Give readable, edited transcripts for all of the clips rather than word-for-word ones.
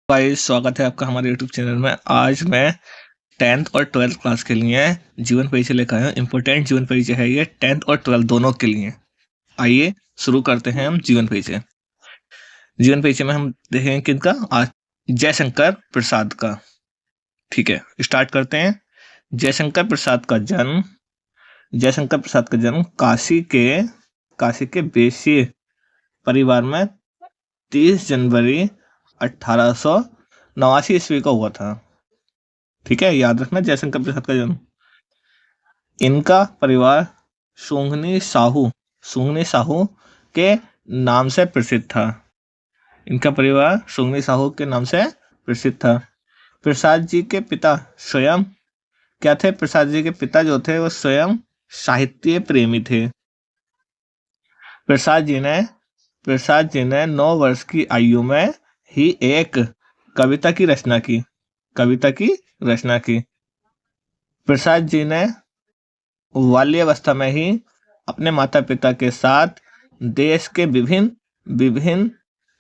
भाई स्वागत है आपका हमारे YouTube चैनल में। आज मैं 10th और 12th क्लास के लिए जीवन परिचय लेकर आया हूँ। इम्पोर्टेंट जीवन परिचय है ये 10th और 12th दोनों के लिए। आइए शुरू करते हैं हम जीवन परिचय। जीवन परिचय में हम देखेंगे किनका, आज जयशंकर प्रसाद का। ठीक है, स्टार्ट करते हैं। जयशंकर प्रसाद का जन्म काशी के वैश्य परिवार में 30 जनवरी 1889 ईस्वी को हुआ था। ठीक है, याद रखना जयशंकर प्रसाद का जन्म। इनका परिवार सुंघनी साहू के नाम से प्रसिद्ध था। इनका परिवार सुंघनी साहू के नाम से प्रसिद्ध था। प्रसाद जी के पिता स्वयं क्या थे? प्रसाद जी के पिता जो थे वो स्वयं साहित्य प्रेमी थे। प्रसाद जी ने 9 वर्ष की आयु में ही एक कविता की रचना की। प्रसाद जी ने बाल्यावस्था में ही अपने माता पिता के साथ देश के विभिन्न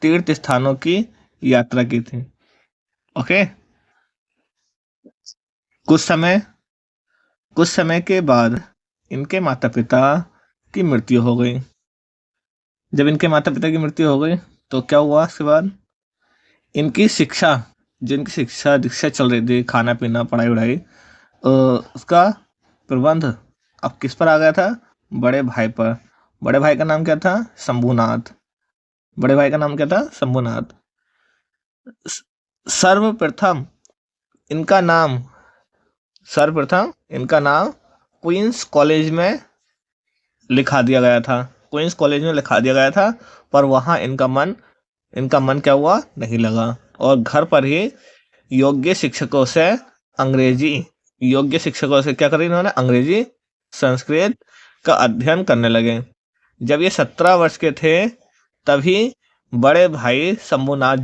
तीर्थ स्थानों की यात्रा की थी। ओके, कुछ समय के बाद इनके माता पिता की मृत्यु हो गई। जब इनके माता पिता की मृत्यु हो गई तो क्या हुआ? इसके बाद इनकी शिक्षा दीक्षा चल रही थी, खाना पीना पढ़ाई वढ़ाई, उसका प्रबंध अब किस पर आ गया था? बड़े भाई पर। बड़े भाई का नाम क्या था? शंभुनाथ। सर्वप्रथम इनका नाम क्वींस कॉलेज में लिखा दिया गया था। पर वहां इनका मन क्या हुआ? नहीं लगा, और घर पर ही योग्य शिक्षकों से क्या करें इन्होंने? अंग्रेजी संस्कृत का अध्ययन करने लगे। जब ये 17 वर्ष के थे तभी बड़े भाई शंभुनाथ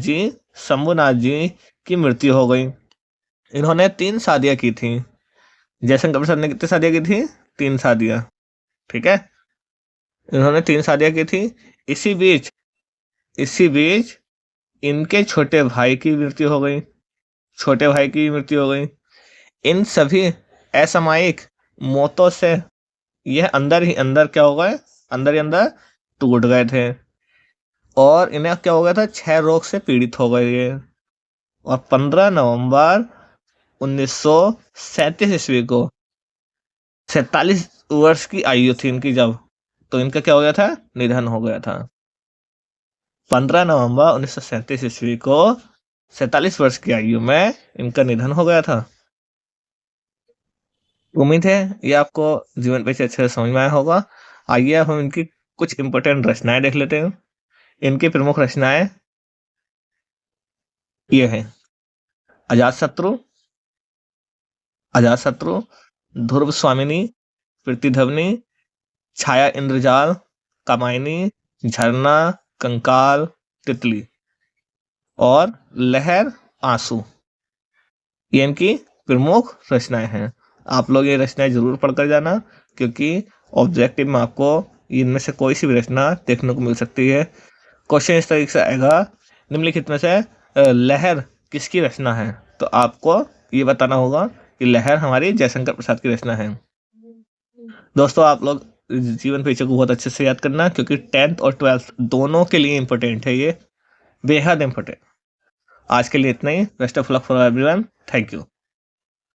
जी की मृत्यु हो गई। इन्होंने 3 शादियां की थी। जयशंकर प्रसाद ने कितनी शादियां की थी? 3 शादियां। ठीक है, इन्होंने 3 शादियां की थी। इसी बीच इनके छोटे भाई की मृत्यु हो गई। इन सभी असामयिक मौतों से यह अंदर ही अंदर टूट गए थे, और इन्हें क्या हो गया था? 6 रोग से पीड़ित हो गए ये। और 15 नवंबर 1937 ईस्वी को 47 वर्ष की आयु थी इनकी जब, तो इनका क्या हो गया था? निधन हो गया था। 15 नवंबर 1937 ईस्वी को 47 वर्ष की आयु में इनका निधन हो गया था। उम्मीद है ये आपको जीवन पे अच्छे से समझ में आया होगा। आइए हम इनकी कुछ इंपॉर्टेंट रचनाएं देख लेते हैं। इनकी प्रमुख रचनाएं ये हैं: अजातशत्रु, ध्रुव स्वामिनी, प्रतिध्वनि, छाया इंद्रजाल, कामायनी, झरना, कंकाल, तितली और लहर आंसू। ये इनकी प्रमुख रचनाएं हैं। आप लोग ये रचनाएं जरूर पढ़कर जाना, क्योंकि ऑब्जेक्टिव में आपको इनमें से कोई सी भी रचना देखने को मिल सकती है। क्वेश्चन इस तरीके से आएगा: निम्नलिखित में से लहर किसकी रचना है? तो आपको ये बताना होगा कि लहर हमारी जयशंकर प्रसाद की रचना है। दोस्तों, आप लोग जीवन परिचय को बहुत अच्छे से याद करना, क्योंकि 10th और 12th दोनों के लिए इंपॉर्टेंट है, ये बेहद इंपॉर्टेंट। आज के लिए इतना ही। Best of luck for everyone. Thank you.